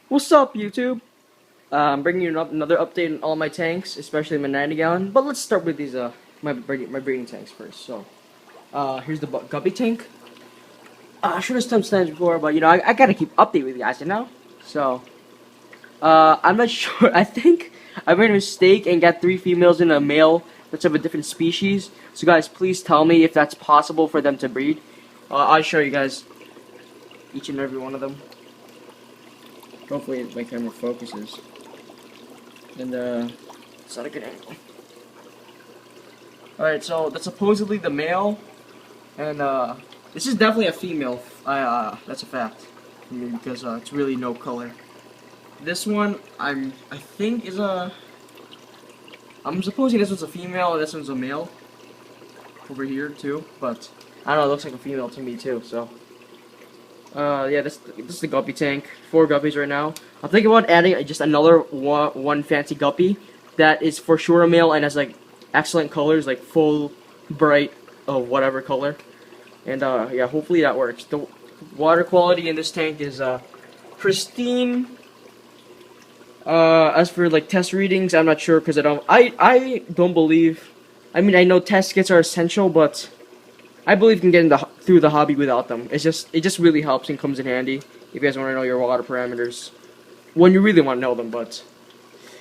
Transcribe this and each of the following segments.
What's up, YouTube? I'm bringing you another update on all my tanks, especially my 90-gallon. But let's start with these my breeding tanks first. So, here's the guppy tank. I should have done stands before, but I gotta keep update with you guys. So, I'm not sure. I think I made a mistake and got 3 females and a male that's of a different species. So, guys, please tell me if that's possible for them to breed. I'll show you guys each and every one of them. Hopefully, my camera focuses. And it's not a good angle. Alright, so that's supposedly the male, and this is definitely a female. That's a fact for me because it's really no color. This one, I think is I'm supposing this one's a female and this one's a male. Over here too, but I don't know. It looks like a female to me too. So, yeah, this is the guppy tank. 4 guppies right now. I'm thinking about adding just another one fancy guppy that is for sure a male and has like excellent colors, like full bright whatever color. And yeah, hopefully that works. The water quality in this tank is pristine. As for like test readings, I'm not sure because I don't believe. I mean, I know test kits are essential, but I believe you can get through the hobby without them. It just really helps and comes in handy if you guys want to know your water parameters when you really want to know them. But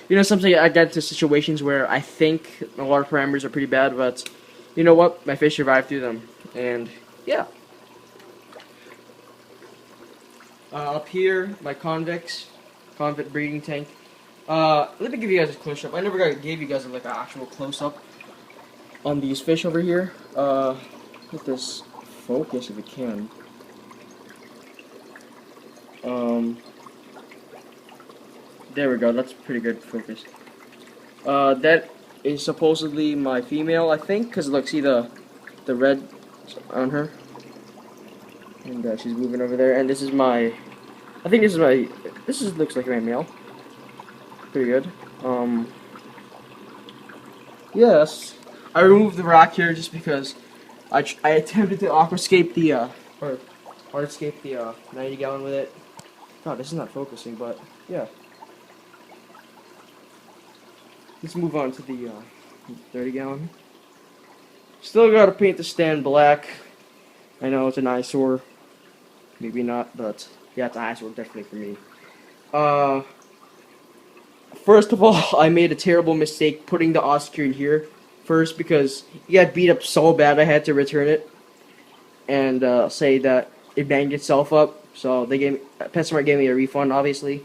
sometimes I get into situations where I think my water parameters are pretty bad, but you know what? My fish survive through them, and yeah. Up here, my convict breeding tank. Let me give you guys a close up. I never gave you guys like an actual close up on these fish over here. Let this focus if it can. There we go. That's pretty good focus. That is supposedly my female, I think, because look, see the red on her, and she's moving over there. And this is my, I think this looks like my male. Pretty good. Yes, I removed the rock here just because I attempted to aquascape the or hardscape the 90-gallon with it. God, this is not focusing, but yeah. Let's move on to the 30-gallon. Still gotta paint the stand black. I know it's an eyesore. Maybe not, but yeah, it's an eyesore definitely for me. First of all, I made a terrible mistake putting the Oscar in here first because it got beat up so bad I had to return it and say that it banged itself up. So PetSmart gave me a refund, obviously,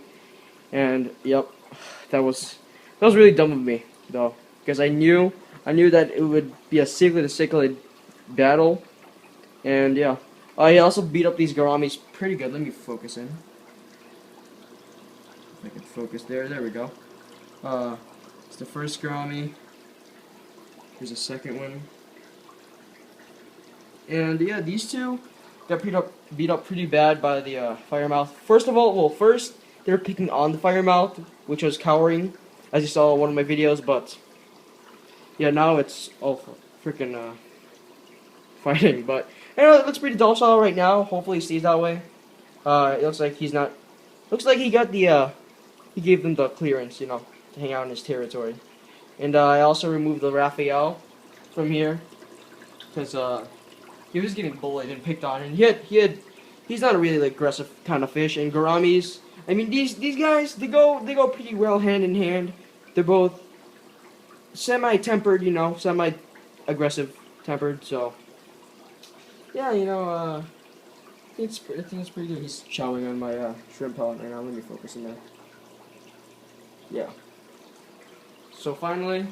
and yep, that was really dumb of me though because I knew that it would be a cichlid to cichlid battle, and yeah, I also beat up these Garamis pretty good. Let me focus in. If I can focus there. There we go. It's the first Garami. Here's a second one. And yeah, these two got beat up pretty bad by the firemouth. First of all, first they were picking on the firemouth, which was cowering, as you saw in one of my videos. But yeah, now it's all freaking fighting. But it looks pretty docile right now. Hopefully, it stays that way. It looks like he's not. Looks like he got the he gave them the clearance, to hang out in his territory. And I also removed the Raphael from here because he was getting bullied and picked on, and he's not a really like, aggressive kind of fish. And Garamis, I mean these guys they go pretty well hand in hand. They're both semi-tempered, semi-aggressive tempered. So yeah, I think it's pretty good. He's chowing on my shrimp pellet right now. Let me focus on that. Yeah. So finally,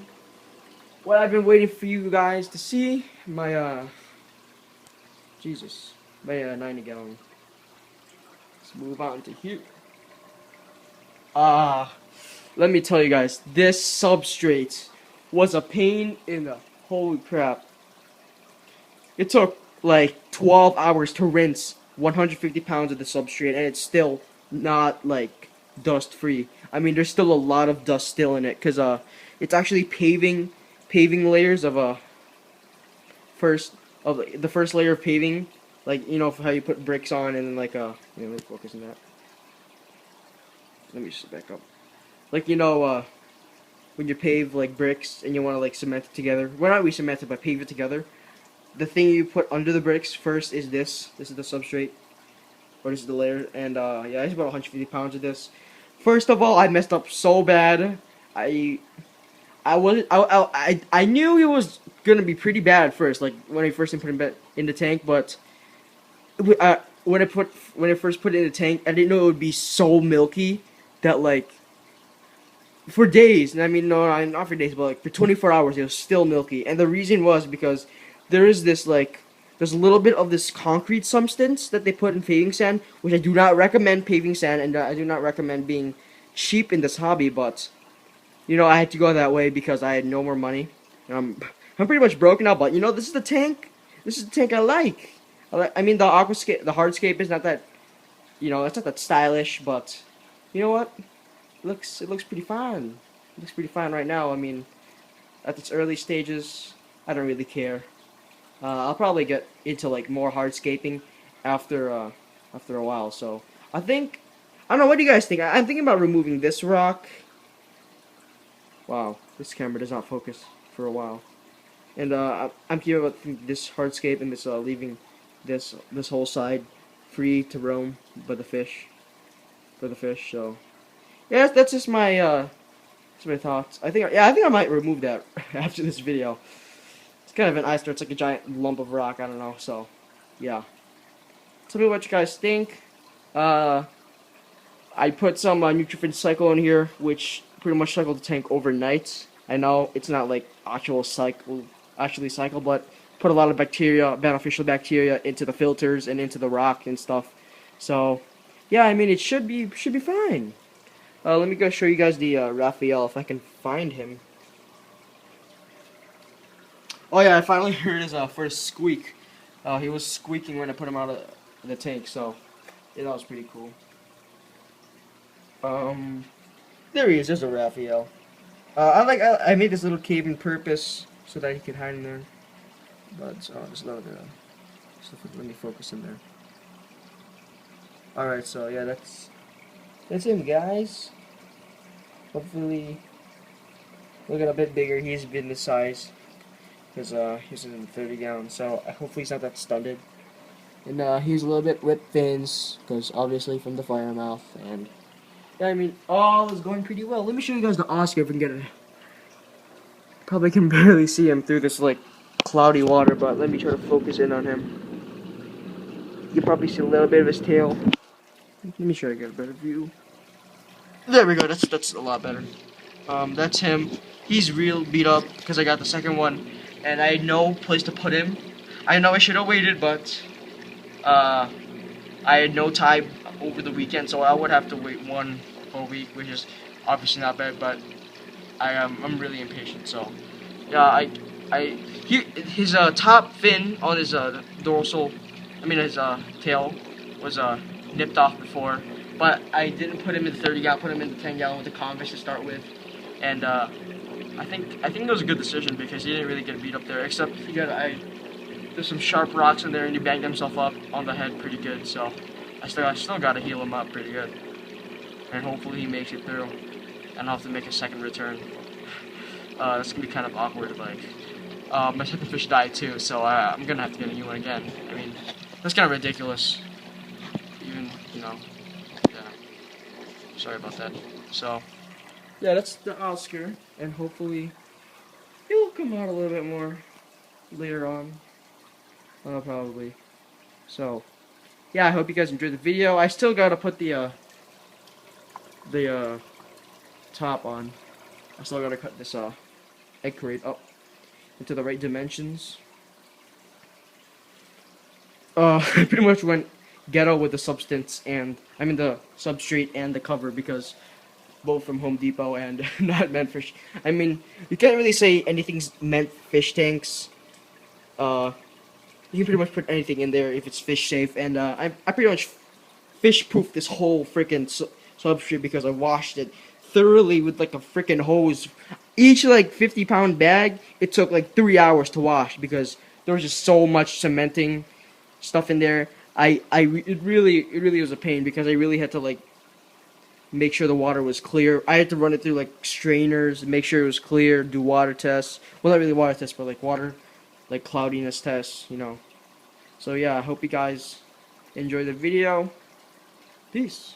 what I've been waiting for you guys to see, my my 90-gallon. Let's move on to here. Let me tell you guys, this substrate was a pain in the holy crap. It took like 12 hours to rinse 150 pounds of the substrate, and it's still not like dust free. I mean, there's still a lot of dust still in it because it's actually paving layers of the first layer of paving, like how you put bricks on and then like let me focus on that. let me just back up. Like, when you pave like bricks and you want to like cement it together. Well, not re-cement it, but pave it together. The thing you put under the bricks first is this. This is the substrate, or this is the layer, and yeah, it's about 150 pounds of this. First of all, I messed up so bad. I wasn't. I knew it was gonna be pretty bad at first, like when I first put it in the tank. But when I first put it in the tank, I didn't know it would be so milky that like for days. And I mean, no, not for days, but like for 24 hours, it was still milky. And the reason was because there is this like there's a little bit of this concrete substance that they put in paving sand, which I do not recommend paving sand, and I do not recommend being cheap in this hobby, but I had to go that way because I had no more money. I'm pretty much broken now, but this is the tank. This is the tank I like. I mean, the aquascape, the hardscape is not that, it's not that stylish, but you know what? It looks pretty fine. It looks pretty fine right now. I mean, at its early stages, I don't really care. I'll probably get into like more hardscaping after a while. So I don't know. What do you guys think? I'm thinking about removing this rock. Wow, this camera does not focus for a while. And I'm thinking about this hardscape and this leaving this whole side free to roam by the fish, for the fish. So yeah, that's just my thoughts. I think I might remove that after this video. It's kind of an eyesore. It's like a giant lump of rock. I don't know. So yeah, tell me what you guys think. I put some Nutrifin Cycle in here, which pretty much cycled the tank overnight. I know it's not like actually cycle, but put a lot of bacteria, beneficial bacteria, into the filters and into the rock and stuff. So yeah, I mean it should be fine. Let me go show you guys the Raphael if I can find him. Oh yeah, I finally heard his first squeak. He was squeaking when I put him out of the tank, so yeah, that was pretty cool. There he is. There's a Raphael. I made this little cave on purpose so that he could hide in there. But just let me focus in there. All right, so yeah, that's him, guys. Hopefully, look at a bit bigger. He's been this size because he's in 30 gallons. So hopefully he's not that stunted. And he's a little bit with fins because obviously from the fire mouth. And yeah, I mean all is going pretty well. Let me show you guys the Oscar if we can get it. Probably can barely see him through this like cloudy water, but let me try to focus in on him. You can probably see a little bit of his tail. Let me try to get a better view. There we go. That's a lot better. That's him. He's real beat up because I got the second one, and I had no place to put him. I know I should have waited, but I had no time over the weekend, so I would have to wait one whole week, which is obviously not bad. But I'm really impatient. So yeah, his top fin on his dorsal, his tail was nipped off before, but I didn't put him in the 30 gallon, put him in the 10 gallon with the convex to start with, and I think it was a good decision because he didn't really get beat up there, except there's some sharp rocks in there and he banged himself up on the head pretty good, so I still got to heal him up pretty good, and hopefully he makes it through, and I'll have to make a second return. That's gonna be kind of awkward, like my second fish died too, so I'm gonna have to get a new one again. I mean, that's kind of ridiculous. Even, yeah. Sorry about that. So, yeah, that's the Oscar, and hopefully he'll come out a little bit more later on. Probably. So, yeah, I hope you guys enjoyed the video. I still gotta put the top on. I still gotta cut this egg crate up into the right dimensions. I pretty much went ghetto with the substance and the substrate and the cover because both from Home Depot and not meant for. I mean, you can't really say anything's meant for fish tanks. You can pretty much put anything in there if it's fish safe, and I pretty much fish proofed this whole freaking substrate because I washed it thoroughly with like a freaking hose. Each like 50-pound bag, it took like 3 hours to wash because there was just so much cementing stuff in there. It really was a pain because I really had to like make sure the water was clear. I had to run it through like strainers, make sure it was clear, do water tests. Well, not really water tests, but like water, like cloudiness tests, you know. So yeah, I hope you guys enjoy the video. Peace.